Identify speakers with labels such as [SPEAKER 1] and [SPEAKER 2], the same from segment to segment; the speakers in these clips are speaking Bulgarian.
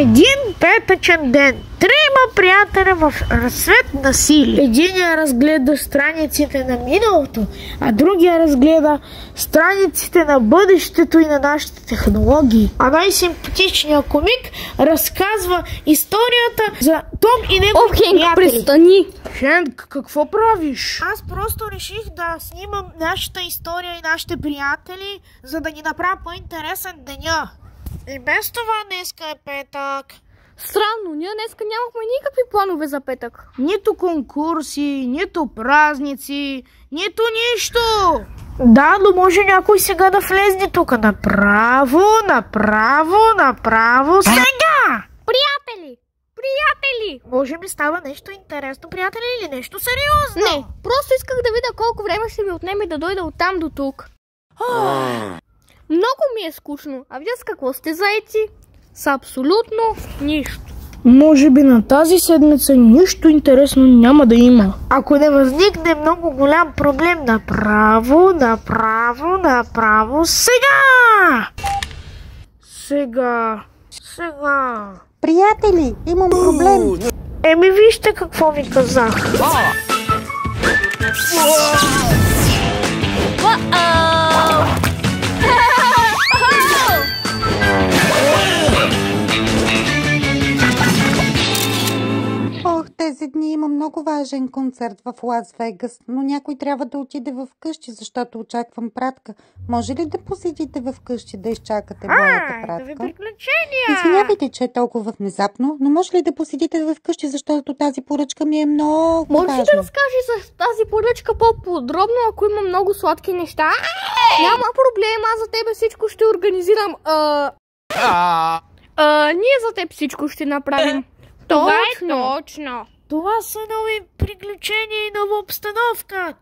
[SPEAKER 1] Един петъчен ден. Трима приятеля в разцвет на сили. Единия разгледа страниците на миналото, а другия разгледа страниците на бъдещето и на нашите технологии. А най-симпатичният комик разказва историята за Том и неговите приятели.
[SPEAKER 2] Хенк, престани!
[SPEAKER 1] Хенк, какво правиш? Аз просто реших да снимам нашата история и нашите приятели, за да ни направя по-интересен деня. И без това днеска е петък.
[SPEAKER 2] Странно, ние днеска нямахме никакви планове за петък.
[SPEAKER 1] Нито конкурси, нито празници, нито нищо. Да, но може някой сега да влезне тук. Направо сега!
[SPEAKER 2] Приятели!
[SPEAKER 1] Може би става нещо интересно, приятели, или нещо сериозно?
[SPEAKER 2] Не, просто исках да видя колко време ще ми отнеме да дойда оттам до тук. Много ми е скучно. А вие с какво сте заети? С абсолютно нищо.
[SPEAKER 1] Може би на тази седмица нищо интересно няма да има. Ако не възникне много голям проблем, направо сега!
[SPEAKER 3] Приятели, имам проблем.
[SPEAKER 1] Еми вижте какво ви казах.
[SPEAKER 3] Тези дни има много важен концерт в Лас Вегас, но някой трябва да отиде в къщи, защото очаквам пратка. Може ли да посетите в къщи да изчакате моята пратка?
[SPEAKER 1] Приключения!
[SPEAKER 3] Извинявайте, че е толкова внезапно, но може ли да посетите в къщи, защото тази поръчка ми е много важна?
[SPEAKER 2] Може ли да разкажеш за тази поръчка по-подробно, ако има много сладки неща? Няма проблем, аз за тебе всичко ще организирам. Ние за теб всичко ще направим. Точно.
[SPEAKER 1] Това са нови приключения и нова обстановка.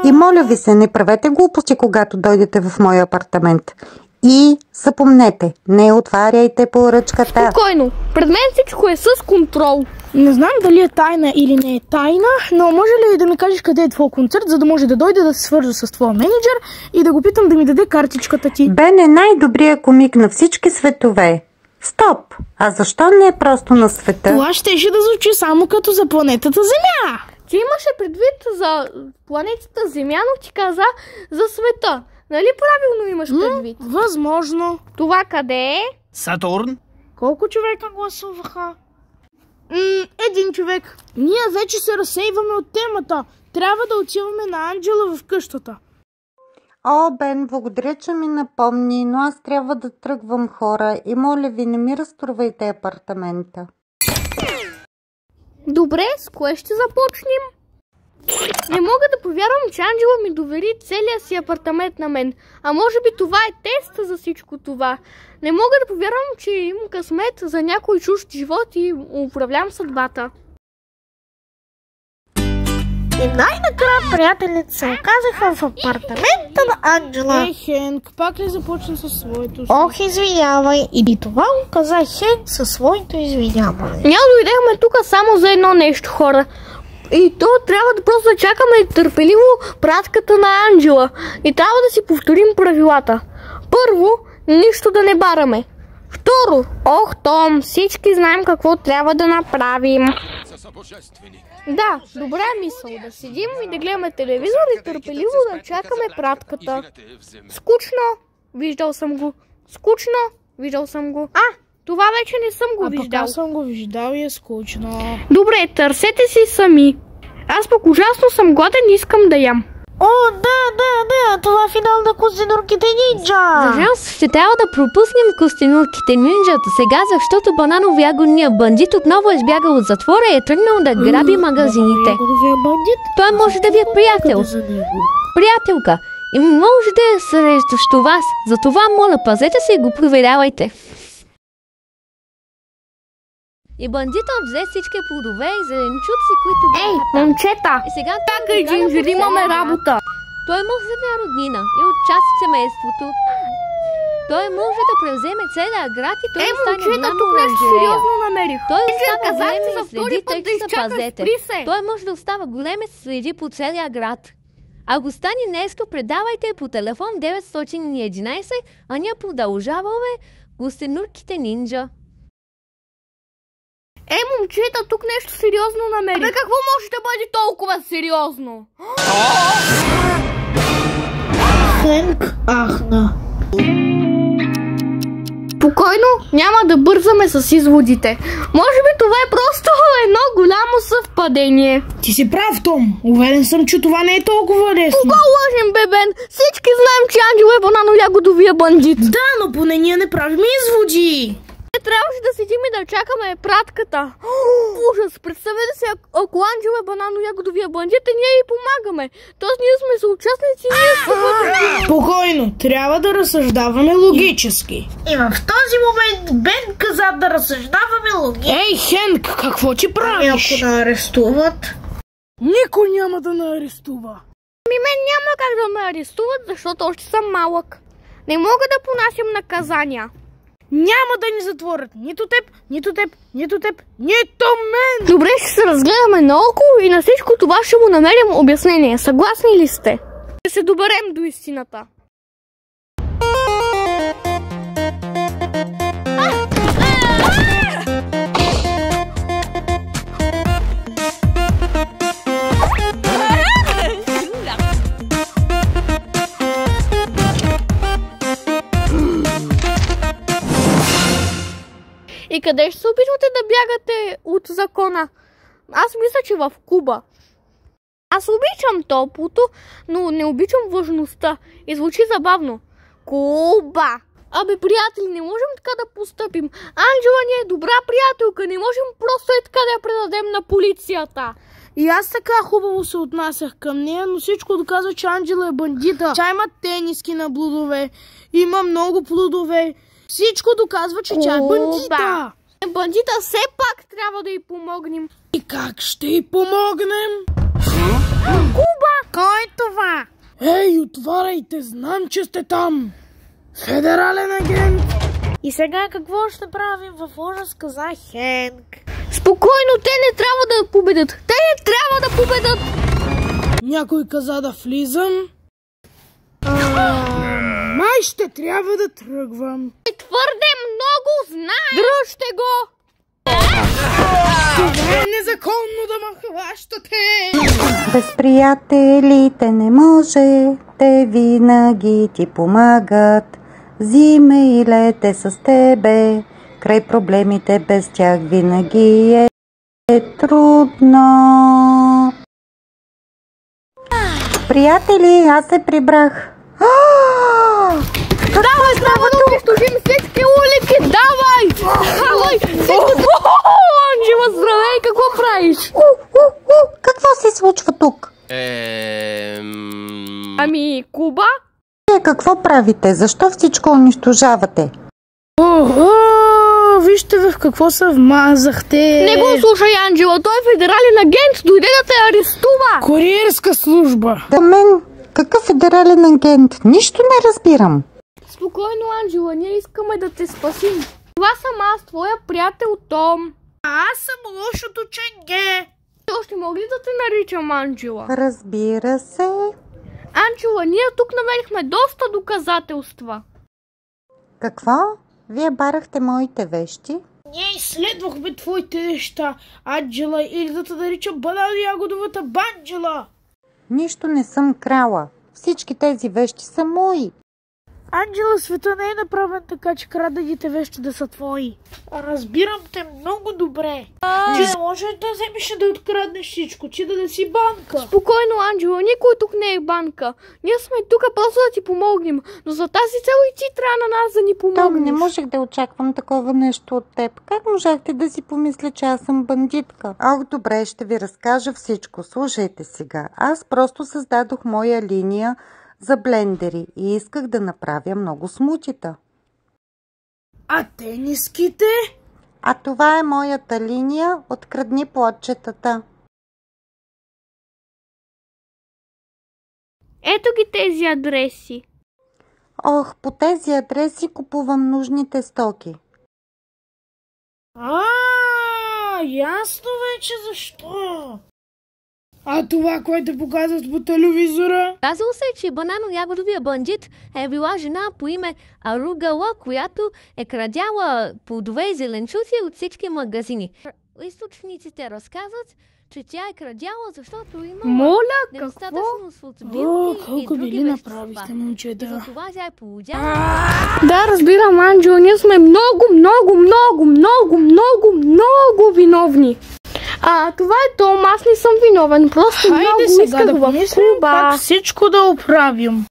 [SPEAKER 3] И моля ви се, не правете глупости, когато дойдете в моя апартамент. И запомнете, не отваряйте поръчката.
[SPEAKER 2] Спокойно, пред мен всичко е с контрол.
[SPEAKER 1] Не знам дали е тайна или не е тайна, но може ли да ми кажеш къде е твой концерт, за да може да дойде да се свържа с твоя менеджер и да го питам да ми даде картичката ти?
[SPEAKER 3] Бен е най-добрият комик на всички светове. Стоп! А защо не е просто на света?
[SPEAKER 1] Това щеше да звучи само като за планетата Земя.
[SPEAKER 2] Ти имаше предвид за планетата Земя, но ти каза за света. Нали правилно имаш предвид?
[SPEAKER 1] Възможно.
[SPEAKER 2] Това къде е?
[SPEAKER 4] Сатурн.
[SPEAKER 1] Колко човека гласуваха? Един човек. Ние вече се разсейваме от темата. Трябва да отиваме на Анджела в къщата.
[SPEAKER 3] О, Бен, благодаря, че ми напомни, но аз трябва да тръгвам, хора, и моля ви, не ми разтурвайте апартамента.
[SPEAKER 2] Добре, с кое ще започнем? Не мога да повярвам, че Анджела ми довери целия си апартамент на мен. А може би това е тест за всичко това. Не мога да повярвам, че имам късмет за някой чужд живот и управлявам съдбата.
[SPEAKER 1] И най-накрая приятелите се оказаха в апартамента на Анджела.
[SPEAKER 5] Хенк, пак ли започна със своето?
[SPEAKER 1] Ох, извинявай. И това го каза Хенк със своето извиняване.
[SPEAKER 2] Ние дойдехме тук само за едно нещо, хора. И то трябва да просто да чакаме търпеливо пратката на Анджела. И трябва да си повторим правилата. Първо, нищо да не бараме. Второ, Том, всички знаем какво трябва да направим. Да, добра мисъл. Да седим и да гледаме телевизор и търпеливо да чакаме пратката. Скучно. Виждал съм го. Това вече не съм го виждал.
[SPEAKER 5] Аз съм го виждал и е скучно.
[SPEAKER 2] Добре, търсете си сами. Аз пък ужасно съм гладен и искам да ям.
[SPEAKER 1] О, да, това е финал на Костенурките нинджа.
[SPEAKER 6] За жалост ще трябва да пропуснем Костенурките нинджата сега, защото банановия гонния бандит отново е избягал от затвора и е тръгнал да граби магазините. Той може да ви е приятел. Приятелка. И може да е срещу вас. Затова, моля, пазете се и го проверявайте. И бандитът взе всички плодове и зеленчуци, които бяха там.
[SPEAKER 2] Момчета!
[SPEAKER 6] И сега
[SPEAKER 2] имаме работа.
[SPEAKER 6] Той може да е роднина и от част от семейството. Той може да превземе целия град и той стане голяма оранжерея.
[SPEAKER 2] Намерих.
[SPEAKER 6] Той остава големи
[SPEAKER 2] за втори
[SPEAKER 6] следи,
[SPEAKER 2] път
[SPEAKER 6] тъй
[SPEAKER 2] да
[SPEAKER 6] че се
[SPEAKER 2] изчакаш,
[SPEAKER 6] пазете.
[SPEAKER 2] спри се.
[SPEAKER 6] Той може да остава големи следи по целия град. Ако стане нещо, предавайте по телефон 911, а ние продължаваме Костенурките нинджа.
[SPEAKER 2] Момчета, тук нещо сериозно намери. Бе, какво може да бъде толкова сериозно?
[SPEAKER 1] Хенк ахна.
[SPEAKER 2] Спокойно, няма да бързаме с изводите. Може би това е просто едно голямо съвпадение.
[SPEAKER 5] Ти си прав, Том. Уверен съм, че това не е толкова лесно.
[SPEAKER 2] Кого лъжим, бебен? Всички знаем, че Анджел е банано-ягодовия бандит.
[SPEAKER 5] Да, но поне ние не правим изводи.
[SPEAKER 2] Не трябваше да седим и да чакаме пратката. Ужас, представете си, ако Анджел е банано-ягодовия бандит и ние й помагаме. Тоест ние сме съучастници и ние сме бъдем.
[SPEAKER 5] Спокойно, трябва да разсъждаваме логически.
[SPEAKER 1] И в този момент Бен каза да разсъждаваме логически.
[SPEAKER 5] Ей, Хенк, какво ти правиш?
[SPEAKER 1] Ако ме арестуват...
[SPEAKER 5] Никой няма да ме арестува.
[SPEAKER 2] Мен няма как да ме арестуват, защото още съм малък. Не мога да понасям наказания.
[SPEAKER 5] Няма да ни затворят нито теб, нито теб, нито теб, нито мен!
[SPEAKER 2] Добре, ще се разгледаме наоколо и на всичко това ще му намерим обяснение. Съгласни ли сте? Ще се доберем до истината. И къде ще се опитвате да бягате от закона? Аз мисля, че в Куба. Аз обичам топлото, но не обичам влажността. И звучи забавно. Куба! Абе, приятели, не можем така да постъпим. Анджела ни е добра приятелка. Не можем просто е така да я предадем на полицията.
[SPEAKER 5] И аз така хубаво се отнасях към нея, но всичко доказва, че Анджела е бандита. Тя има тениски на блудове, има много плодове. Всичко доказва, че тя е бандита.
[SPEAKER 2] Бандита все пак трябва да й помогнем.
[SPEAKER 5] И как ще й помогнем?
[SPEAKER 2] Куба!
[SPEAKER 1] Кой е това?
[SPEAKER 5] Ей, отваряйте, знам, че сте там. Федерален агент.
[SPEAKER 1] И сега какво ще правим? В ужас каза Хенк.
[SPEAKER 2] Спокойно, те не трябва да победят. Те не трябва да победят.
[SPEAKER 5] Някой каза да влизам. Май ще трябва да тръгвам.
[SPEAKER 2] Твърде много знае. Дръжте го.
[SPEAKER 5] Това е незаконно да ме хващате.
[SPEAKER 3] Без приятелите не може, те винаги ти помагат. Зиме и лете с тебе, край проблемите без тях винаги е трудно. Приятели, аз се прибрах.
[SPEAKER 2] Давай, трябва да унищожим всички улики, давай! Давай! Анджела, здравей, какво правиш?
[SPEAKER 3] Какво се случва тук?
[SPEAKER 2] Ами, Куба?
[SPEAKER 3] Какво правите? Защо всичко унищожавате?
[SPEAKER 5] Вижте в какво се вмазахте.
[SPEAKER 2] Не го слушай, Анджела, той е федерален агент, дойде да те арестува.
[SPEAKER 5] Куриерска служба.
[SPEAKER 3] За мен, какъв федерален агент? Нищо не разбирам.
[SPEAKER 2] Спокойно, Анджела, ние искаме да те спасим. Това съм аз, твоя приятел Том.
[SPEAKER 1] Аз съм лошото ченге.
[SPEAKER 2] Още мога ли да те наричам Анджела?
[SPEAKER 3] Разбира се.
[SPEAKER 2] Анджела, ние тук намерихме доста доказателства.
[SPEAKER 3] Какво? Вие барахте моите вещи?
[SPEAKER 5] Ние изследвахме твоите неща, Анджела, или да те наричам банано-ягодовата банджела.
[SPEAKER 3] Нищо не съм крала. Всички тези вещи са мои.
[SPEAKER 1] Анджела, света не е направен така, че крадените вещи да са твои. Разбирам те много добре. Ти не можеш да вземеш да откраднеш всичко, ти да не си банка.
[SPEAKER 2] Спокойно, Анджела, никой тук не е банка. Ние сме тук просто да ти помогнем. Но за тази цел и ти трябва на нас да ни помогнеш.
[SPEAKER 3] Том, не можех да очаквам такова нещо от теб. Как можахте да си помисля, че аз съм бандитка? Добре, ще ви разкажа всичко. Слушайте сега. Аз просто създадох моя линия за блендери и исках да направя много смутита.
[SPEAKER 5] А тениските?
[SPEAKER 3] А това е моята линия "Открадни плодчетата".
[SPEAKER 2] Ето ги тези адреси.
[SPEAKER 3] По тези адреси купувам нужните стоки.
[SPEAKER 5] Ясно вече защо. А това, което показват по телевизора?
[SPEAKER 6] Казало се, че банано-ягодовия бандит е била жена по име Аругала, която е крадяла плодове и зеленчуци от всички магазини. източниците разказват, че тя е крадяла, защото има
[SPEAKER 5] Моля, какво?
[SPEAKER 6] недостатъчно светобилки и
[SPEAKER 5] Колко
[SPEAKER 6] други
[SPEAKER 5] били
[SPEAKER 6] вещества.
[SPEAKER 5] направихте, момчета.
[SPEAKER 6] Затова тя е получава.
[SPEAKER 2] Да, разбирам, Анджела, ние сме много виновни. Това е Том, аз не съм виновен, просто
[SPEAKER 5] Хайде
[SPEAKER 2] много
[SPEAKER 5] сега
[SPEAKER 2] исках
[SPEAKER 5] да
[SPEAKER 2] в
[SPEAKER 5] помислим
[SPEAKER 2] клуба.
[SPEAKER 5] как всичко да оправим.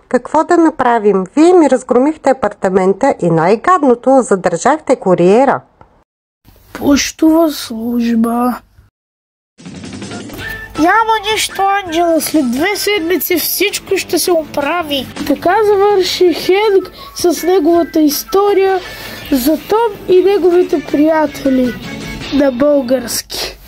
[SPEAKER 3] Какво да направим? Вие ми разгромихте апартамента и най-гадното, задържахте куриера.
[SPEAKER 5] Почтова служба. Няма нищо, Анджела. След 2 седмици всичко ще се оправи. Така завърши Хенк с неговата история за Том и неговите приятели на български.